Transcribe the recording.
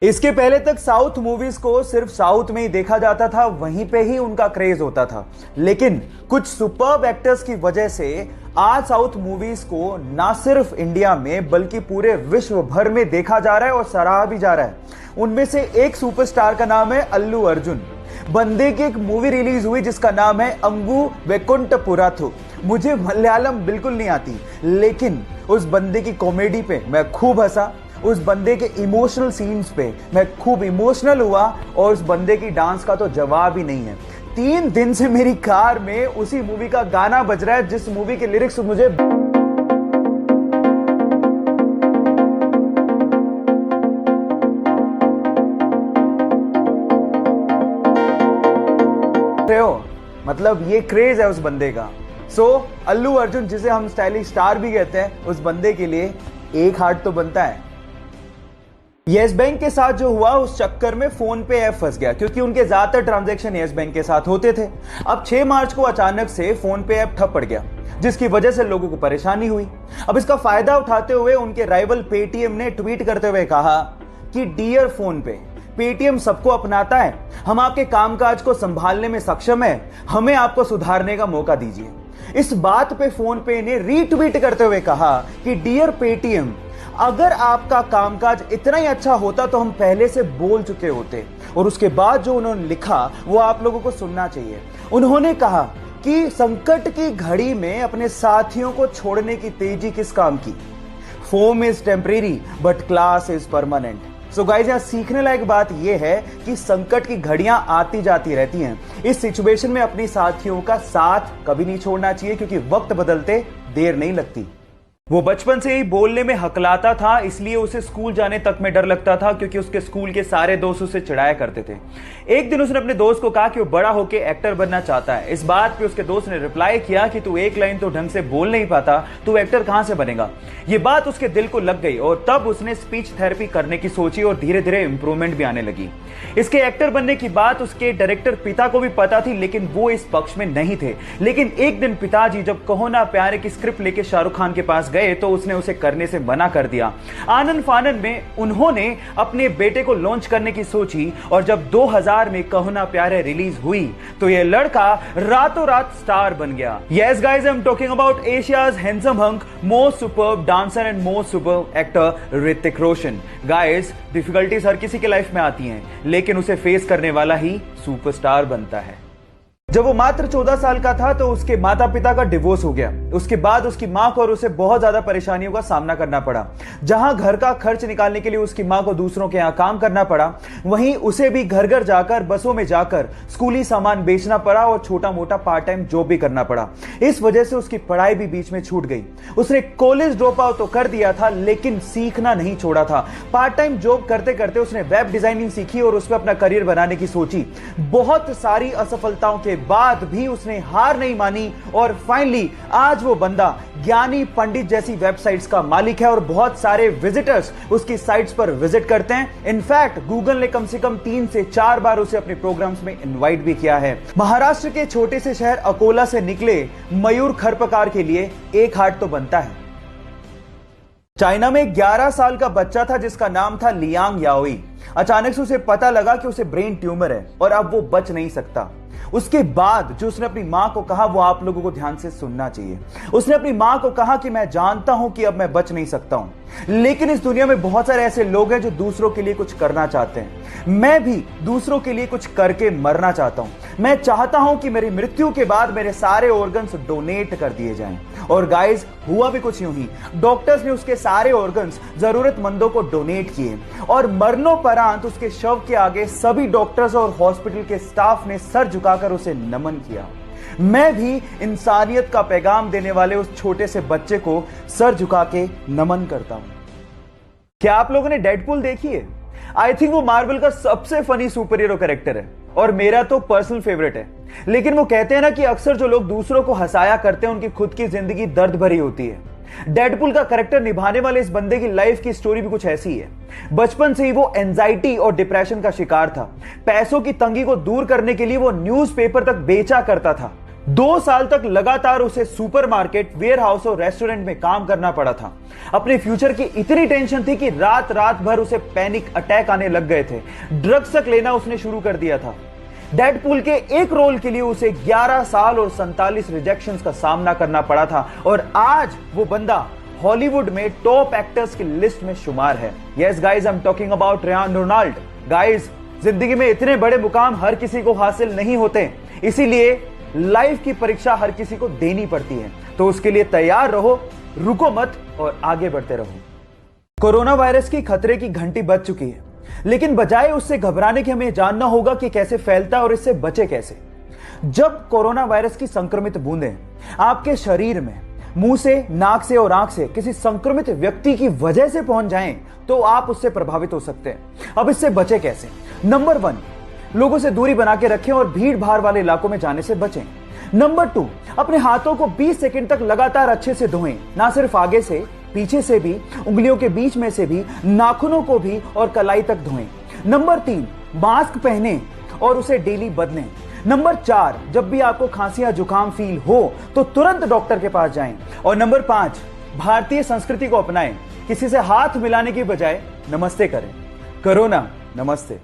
इसके पहले तक साउथ मूवीज को सिर्फ साउथ में ही देखा जाता था, वहीं पे ही उनका क्रेज होता था। लेकिन कुछ सुपर्ब एक्टर्स की वजह से आज साउथ मूवीज को ना सिर्फ इंडिया में बल्कि पूरे विश्व भर में देखा जा रहा है और सराहा भी जा रहा है। उनमें से एक सुपरस्टार का नाम है अल्लू अर्जुन। बंदे की एक मूवी रिलीज हुई जिसका नाम है अंगू वेकुंठपुरथु। मुझे मलयालम बिल्कुल नहीं आती, लेकिन उस बंदे की कॉमेडी पे मैं खूब हंसा, उस बंदे के इमोशनल सीन्स पे मैं खूब इमोशनल हुआ और उस बंदे की डांस का तो जवाब ही नहीं है। 3 दिन से मेरी कार में उसी मूवी का गाना बज रहा है जिस मूवी के लिरिक्स मुझे मतलब ये क्रेज है उस बंदे का। अल्लू अर्जुन, जिसे हम स्टाइलिश स्टार भी कहते हैं, उस बंदे के लिए एक हार्ट तो बनता है। येस बैंक के साथ जो हुआ उस चक्कर में फोन पे ऐप फंस गया, क्योंकि उनके ज्यादातर ट्रांजैक्शन येस बैंक के साथ होते थे। अब 6 मार्च को अचानक से फोन पे ऐप ठप पड़ गया, जिसकी वजह से लोगों को परेशानी हुई। अब इसका फायदा उठाते हुए उनके राइवल पेटीएम ने ट्वीट करते हुए कहा कि डियर फोन पे, पेटीएम सबको अपनाता है, हम आपके कामकाज को संभालने में सक्षम है, हमें आपको सुधारने का मौका दीजिए। इस बात पे फोन पे ने रीट्वीट करते हुए कहा कि डियर पेटीएम, अगर आपका कामकाज इतना ही अच्छा होता तो हम पहले से बोल चुके होते। और उसके बाद जो उन्होंने लिखा वो आप लोगों को सुनना चाहिए। उन्होंने कहा कि संकट की घड़ी में अपने साथियों को छोड़ने की तेजी किस काम की। Foam is temporary but class is permanent. So guys, यहां सीखने लायक बात यह है कि संकट की घड़ियां आती जाती रहती हैं। इस सिचुएशन में अपनी साथियों का साथ कभी नहीं छोड़ना चाहिए, क्योंकि वक्त बदलते देर नहीं लगती। वो बचपन से ही बोलने में हकलाता था, इसलिए उसे स्कूल जाने तक में डर लगता था, क्योंकि उसके स्कूल के सारे दोस्त उसे चिढ़ाया करते थे। एक दिन उसने अपने दोस्त को कहा कि वो बड़ा होकर एक्टर बनना चाहता है। इस बात पे उसके दोस्त ने रिप्लाई किया कि तू एक लाइन तो ढंग से बोल नहीं पाता, तू एक्टर कहां से बनेगा। ये बात उसके दिल को लग गई और तब उसने स्पीच थेरेपी करने की सोची और धीरे धीरे इंप्रूवमेंट भी आने लगी। इसके एक्टर बनने की बात उसके डायरेक्टर पिता को भी पता थी, लेकिन वो इस पक्ष में नहीं थे। लेकिन एक दिन पिताजी जब कहो ना प्यारे की स्क्रिप्ट लेके शाहरुख खान के पास गए तो उसने उसे करने से मना कर दिया। आनन फानन में उन्होंने अपने बेटे को लॉन्च करने की सोची और जब 2000 में कहो ना प्यारे रिलीज हुई तो यह लड़का रातों रात स्टार बन गया। Yes guys, I am talking about Asia's handsome hunk, most superb dancer and most superb actor Hrithik Roshan. Guys, difficulties हर किसी के लाइफ में आती हैं, लेकिन उसे फेस करने वाला ही सुपरस्टार बनता है। जब वो मात्र 14 साल का था तो उसके माता पिता का डिवोर्स हो गया। उसके बाद उसकी मां को और उसे बहुत ज्यादा परेशानियों का सामना करना पड़ा। जहां घर का खर्च निकालने के लिए उसकी मां को दूसरों के यहां काम करना पड़ा, वहीं उसे भी घर घर जाकर, बसों में जाकर स्कूली सामान बेचना पड़ा और छोटा मोटा पार्ट टाइम जॉब भी करना पड़ा। इस वजह से उसकी पढ़ाई भी बीच में छूट गई। उसने कॉलेज ड्रॉप आउट तो कर दिया था, लेकिन सीखना नहीं छोड़ा था। पार्ट टाइम जॉब करते करते उसने वेब डिजाइनिंग सीखी और उसमें अपना करियर बनाने की सोची। बहुत सारी असफलताओं के बाद भी उसने हार नहीं मानी और फाइनली आज वो बंदा ज्ञानी पंडित जैसी वेबसाइट्स का मालिक है और बहुत सारे विजिटर्स उसकी साइट्स पर विजिट करते हैं। इनफैक्ट गूगल ने कम से कम 3 से 4 बार उसे अपने प्रोग्राम्स में इनवाइट भी किया है। महाराष्ट्र के छोटे से शहर अकोला से निकले मयूर खरपकार के लिए एक हार्ट तो बनता है। चाइना में 11 साल का बच्चा था जिसका नाम था लियांग याओई। अचानक से उसे पता लगा कि उसे ब्रेन ट्यूमर है और अब वो बच नहीं सकता। उसके बाद जो उसने अपनी मां को कहा वो आप लोगों को ध्यान से सुनना चाहिए। उसने अपनी मां को कहा कि मैं जानता हूं कि अब मैं बच नहीं सकता हूं, लेकिन इस दुनिया में बहुत सारे ऐसे लोग हैं जो दूसरों के लिए कुछ करना चाहते हैं। मैं भी दूसरों के लिए कुछ करके मरना चाहता हूं। मैं चाहता हूं कि मेरी मृत्यु के बाद मेरे सारे ऑर्गन्स डोनेट कर दिए जाएं। और गाइस, हुआ भी कुछ यूं ही। डॉक्टर्स ने उसके सारे ऑर्गन्स जरूरतमंदों को डोनेट किए और मरणोपरांत उसके शव के आगे सभी डॉक्टर्स और हॉस्पिटल के स्टाफ ने सर झुकाकर उसे नमन किया। मैं भी इंसानियत का पैगाम देने वाले उस छोटे से बच्चे को सर झुका के नमन करता हूं। क्या आप लोगों ने डेडपूल देखी है? आई थिंक वो मार्वल का सबसे फनी सुपर हीरो कैरेक्टर है और मेरा तो पर्सनल फेवरेट है। लेकिन वो कहते हैं ना कि अक्सर जो लोग दूसरों को हंसाया करते हैं उनकी खुद की जिंदगी दर्द भरी होती है। डेडपूल का कैरेक्टर निभाने वाले इस बंदे की लाइफ की स्टोरी भी कुछ ऐसी है। बचपन से ही वो एंजाइटी और डिप्रेशन का शिकार था। पैसों की तंगी को दूर करने के लिए वो न्यूज़पेपर तक बेचा करता था। 2 साल तक लगातार उसे सुपरमार्केट, वेयरहाउस और रेस्टोरेंट में काम करना पड़ा था। अपने फ्यूचर की इतनी टेंशन थी कि रात रात भर उसे पैनिक अटैक आने लग गए थे। ड्रग्स तक लेना उसने शुरू कर दिया था। डेडपूल के एक रोल के लिए उसे 11 साल और 47 रिजेक्शंस का सामना करना पड़ा था और आज वो बंदा हॉलीवुड में टॉप एक्टर्स की लिस्ट में शुमार है। Yes guys, I am talking about Ryan Ronald. Guys, जिंदगी में इतने बड़े मुकाम हर किसी को हासिल नहीं होते, इसीलिए लाइफ की परीक्षा हर किसी को देनी पड़ती है। तो उसके लिए तैयार रहो, रुको मत और आगे बढ़ते रहो। कोरोना वायरस की खतरे की घंटी बज चुकी है, लेकिन बजाय उससे घबराने के हमें जानना होगा कि कैसे फैलता है और इससे बचे कैसे। जब कोरोना वायरस की संक्रमित बूंदें आपके शरीर में मुंह से, नाक से और आंख से किसी संक्रमित व्यक्ति की वजह से पहुंच जाएं, तो आप उससे प्रभावित हो सकते हैं। अब इससे बचे कैसे? नंबर 1, लोगों से दूरी बना के रखें और भीड़ भाड़ वाले इलाकों में जाने से बचें। नंबर 2, अपने हाथों को 20 सेकंड तक लगातार अच्छे से धोएं, ना सिर्फ आगे से, पीछे से भी, उंगलियों के बीच में से भी, नाखूनों को भी और कलाई तक धोएं। नंबर 3, मास्क पहनें और उसे डेली बदलें। नंबर 4, जब भी आपको खांसी या जुकाम फील हो तो तुरंत डॉक्टर के पास जाएं। और नंबर 5, भारतीय संस्कृति को अपनाएं, किसी से हाथ मिलाने की बजाय नमस्ते करें। कोरोना नमस्ते।